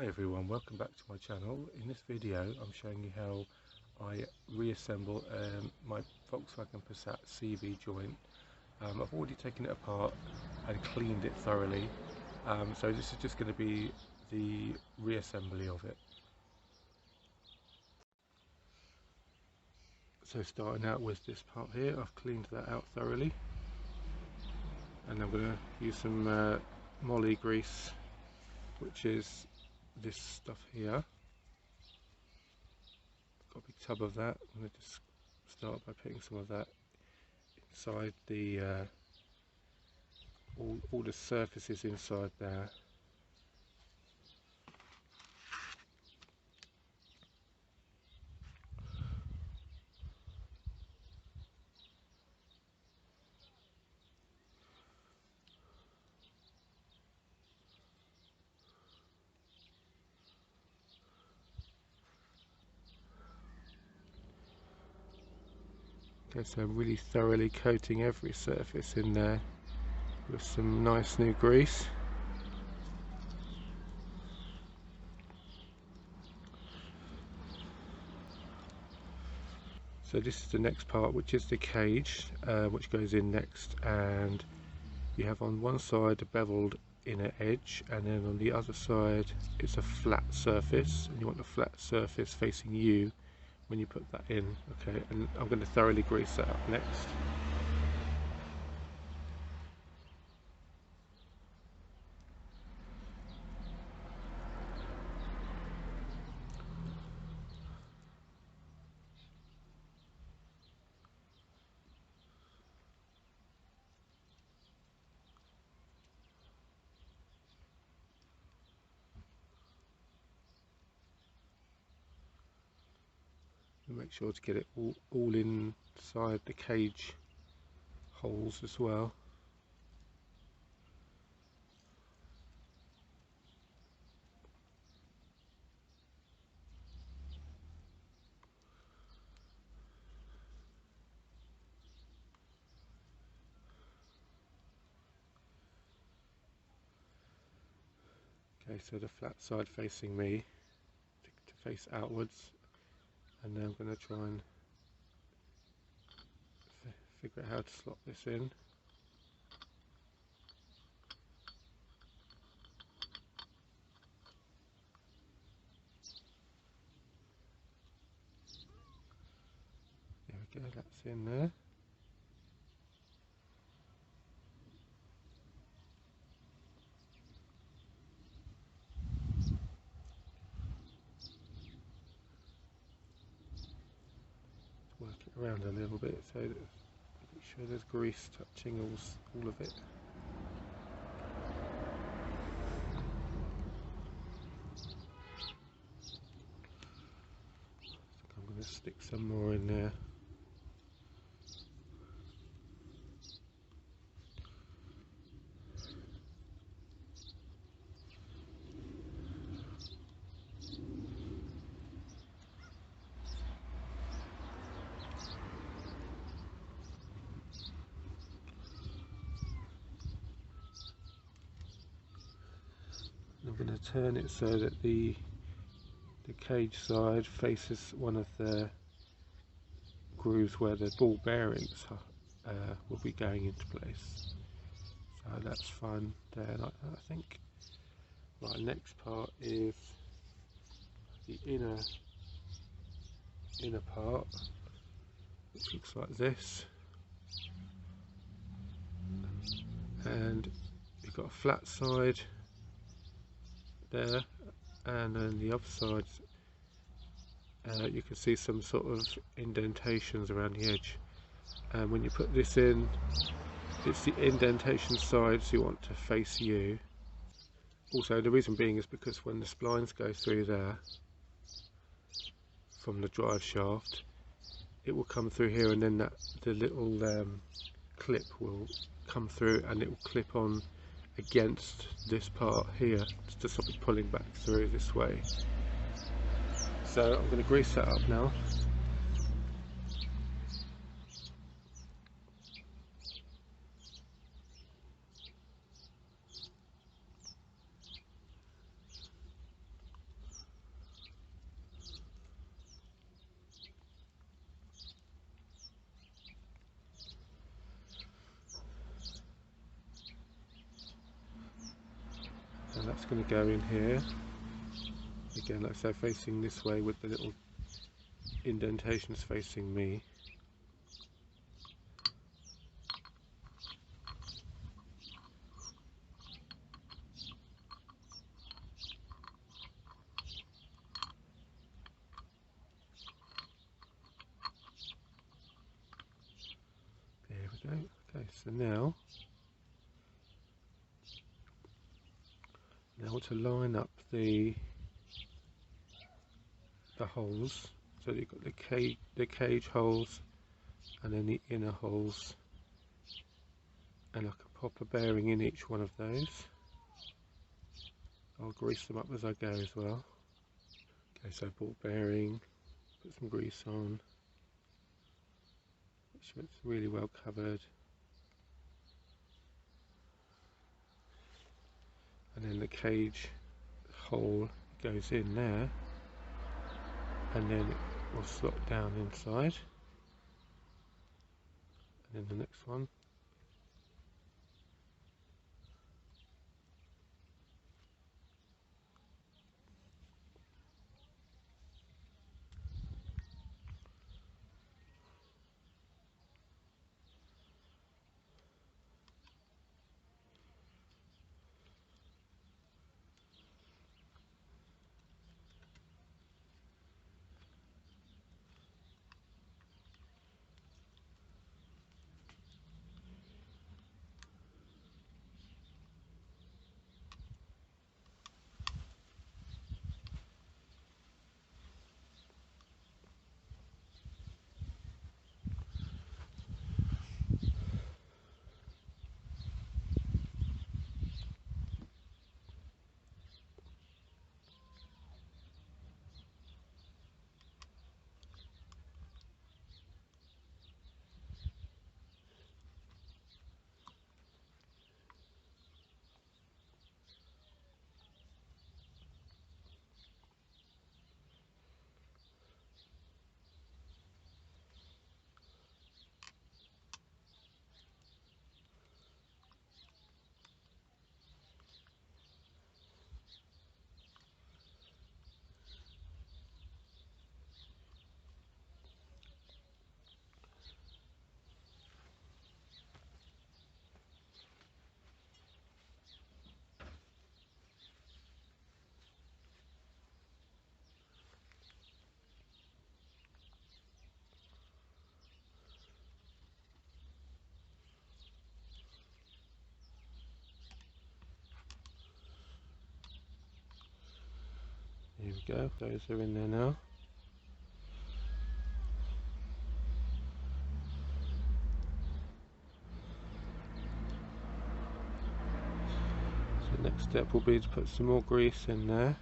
Hi everyone, welcome back to my channel. In this video I'm showing you how I reassemble my Volkswagen Passat CV joint. I've already taken it apart and cleaned it thoroughly, so this is just going to be the reassembly of it. So starting out with this part here, I've cleaned that out thoroughly, and I'm going to use some moly grease, which is this stuff here. Got a big tub of that. I'm going to just start by putting some of that inside the all the surfaces inside there. Okay, so I'm really thoroughly coating every surface in there with some nice new grease. So this is the next part, which is the cage, which goes in next, and you have on one side a beveled inner edge, and then on the other side it's a flat surface, and you want the flat surface facing you when you put that in. Okay, and I'm going to thoroughly grease that up next. And make sure to get it all inside the cage holes as well. Okay, so the flat side facing me to face outwards, and then I'm going to try and figure out how to slot this in. There we go, that's in there. Work it around a little bit so that make sure there's grease touching all of it. I'm going to stick some more in there. I'm going to turn it so that the cage side faces one of the grooves where the ball bearings will be going into place. So that's fine there, like that, I think. Right, next part is the inner part, which looks like this, and you've got a flat side there, and then the other side you can see some sort of indentations around the edge, and when you put this in, it's the indentation sides you want to face you. Also, the reason being is because when the splines go through there from the drive shaft, it will come through here, and then the little clip will come through, and it will clip on against this part here to stop it pulling back through this way. So I'm going to grease that up now. that's going to go in here. Again, like I say, facing this way with the little indentations facing me. There we go. Okay, so now to line up the holes. So you've got the cage holes and then the inner holes, and I can pop a bearing in each one of those. I'll grease them up as I go as well. Okay, so ball bearing, put some grease on, make sure it's really well covered, and then the cage hole goes in there, and then it will slot down inside, and then the next one. Here we go, those are in there now. So the next step will be to put some more grease in there.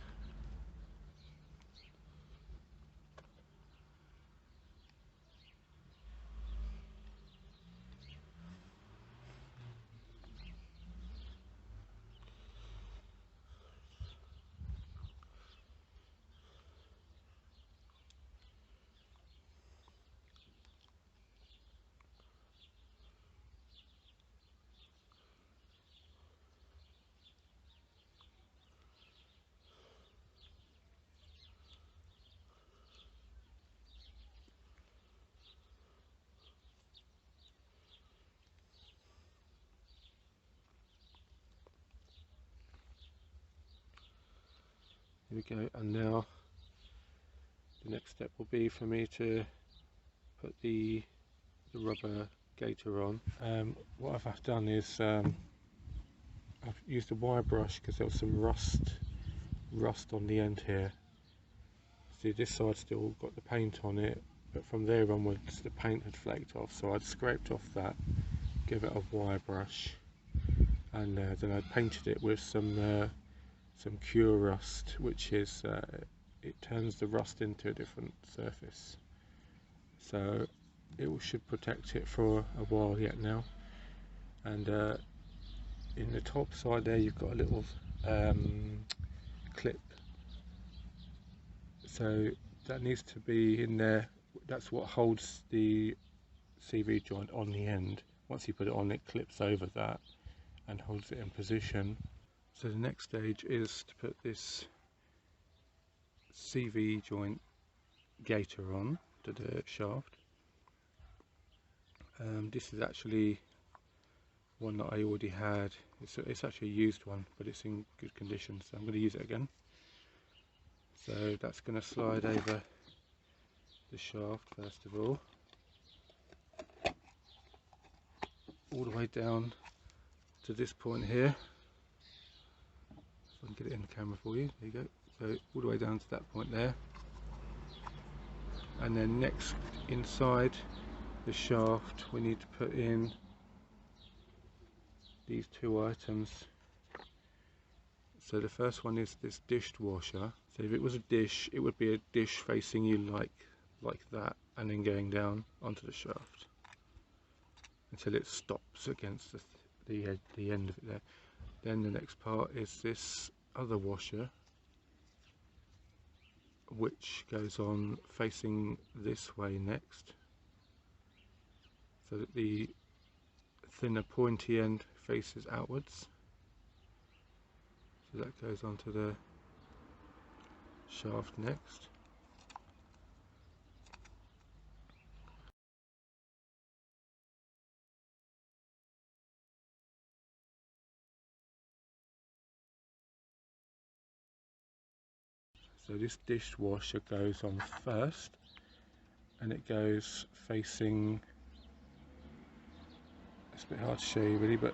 Here we go, and now the next step will be for me to put the rubber gaiter on. What I've done is I've used a wire brush because there was some rust on the end here. See, this side still got the paint on it, but from there onwards the paint had flaked off, so I'd scraped off that, give it a wire brush, and then I painted it with some Cure Rust, which is it turns the rust into a different surface, so it should protect it for a while yet now. And in the top side there you've got a little clip, so that needs to be in there. That's what holds the CV joint on the end. Once you put it on, it clips over that and holds it in position. So the next stage is to put this CV joint gaiter on to the shaft. This is actually one that I already had. It's actually a used one, but it's in good condition, so I'm going to use it again. So that's going to slide over the shaft first of all the way down to this point here. So I can get it in the camera for you. There you go. So all the way down to that point there. And then next, inside the shaft, we need to put in these two items. So the first one is this dish washer. So if it was a dish, it would be a dish facing you like that, and then going down onto the shaft until it stops against the end of it there. Then the next part is this other washer, which goes on facing this way next, so that the thinner pointy end faces outwards. So that goes onto the shaft next. So this dishwasher goes on first, and it goes facing, it's a bit hard to show you really, but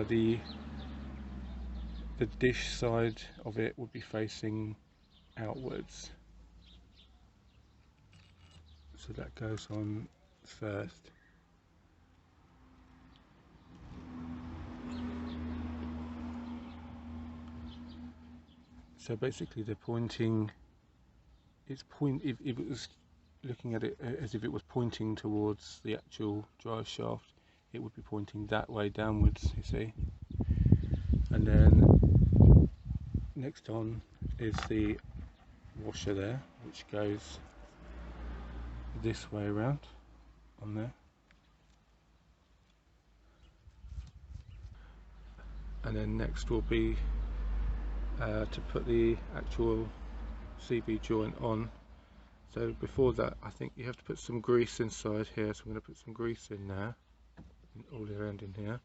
the dish side of it would be facing outwards. So that goes on first. So basically the pointing, if it was looking at it as if it was pointing towards the actual drive shaft, it would be pointing that way downwards, you see. And then next on is the washer there, which goes this way around on there. And then next will be to put the actual CV joint on. So before that, I think you have to put some grease inside here, so I'm going to put some grease in there, all around in here.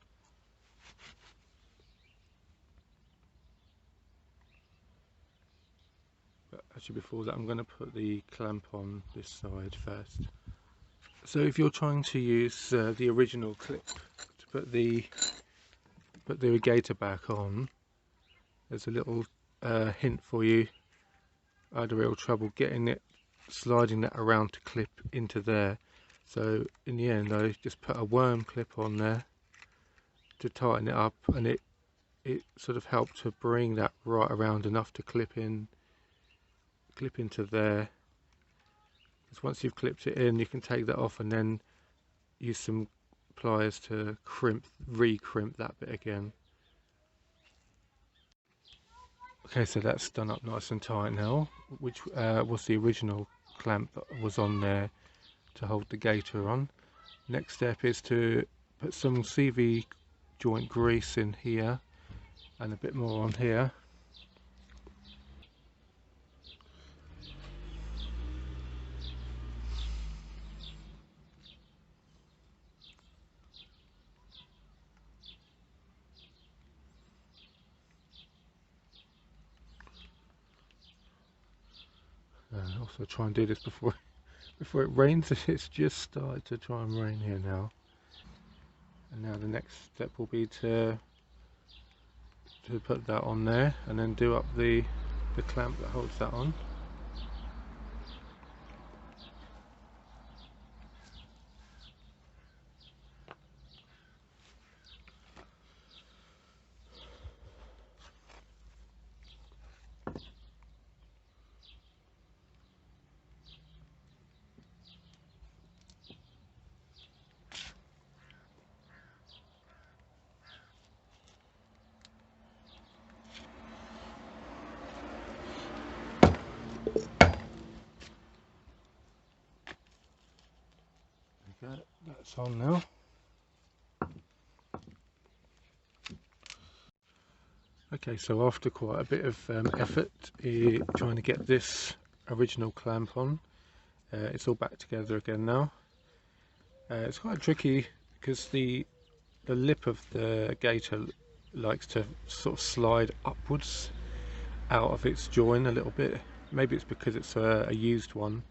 But actually before that, I'm going to put the clamp on this side first. So if you're trying to use the original clip to put the irrigator back on, there's a little hint for you. I had a real trouble sliding that around to clip into there. So in the end, I just put a worm clip on there to tighten it up, and it sort of helped to bring that right around enough to clip into there. Because once you've clipped it in, you can take that off and then use some pliers to re-crimp that bit again. Okay, so that's done up nice and tight now, which was the original clamp that was on there to hold the gaiter on. Next step is to put some CV joint grease in here and a bit more on here. Also try and do this before it rains. It's just started to try and rain here now. And now the next step will be to put that on there and then do up the clamp that holds that on. Okay, that's on now. Okay, so after quite a bit of effort trying to get this original clamp on, it's all back together again now. It's quite tricky because the lip of the gator likes to sort of slide upwards out of its join a little bit. Maybe it's because it's a used one.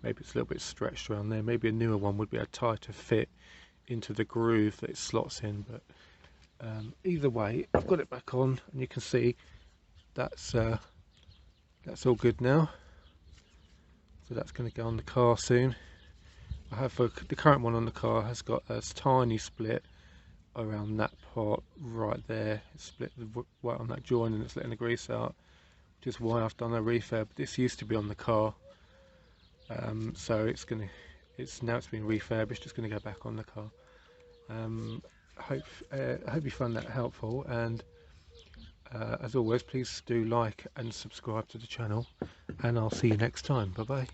Maybe it's a little bit stretched around there. Maybe a newer one would be a tighter fit into the groove that it slots in. But either way, I've got it back on, and you can see that's all good now. So that's going to go on the car soon. I have the current one on the car has got a tiny split around that part right there. It's split right on that join, and it's letting the grease out, which is why I've done a refurb. This used to be on the car, so it's now it's been refurbished. It's going to go back on the car. I hope you found that helpful, and as always, please do like and subscribe to the channel, and I'll see you next time. Bye bye.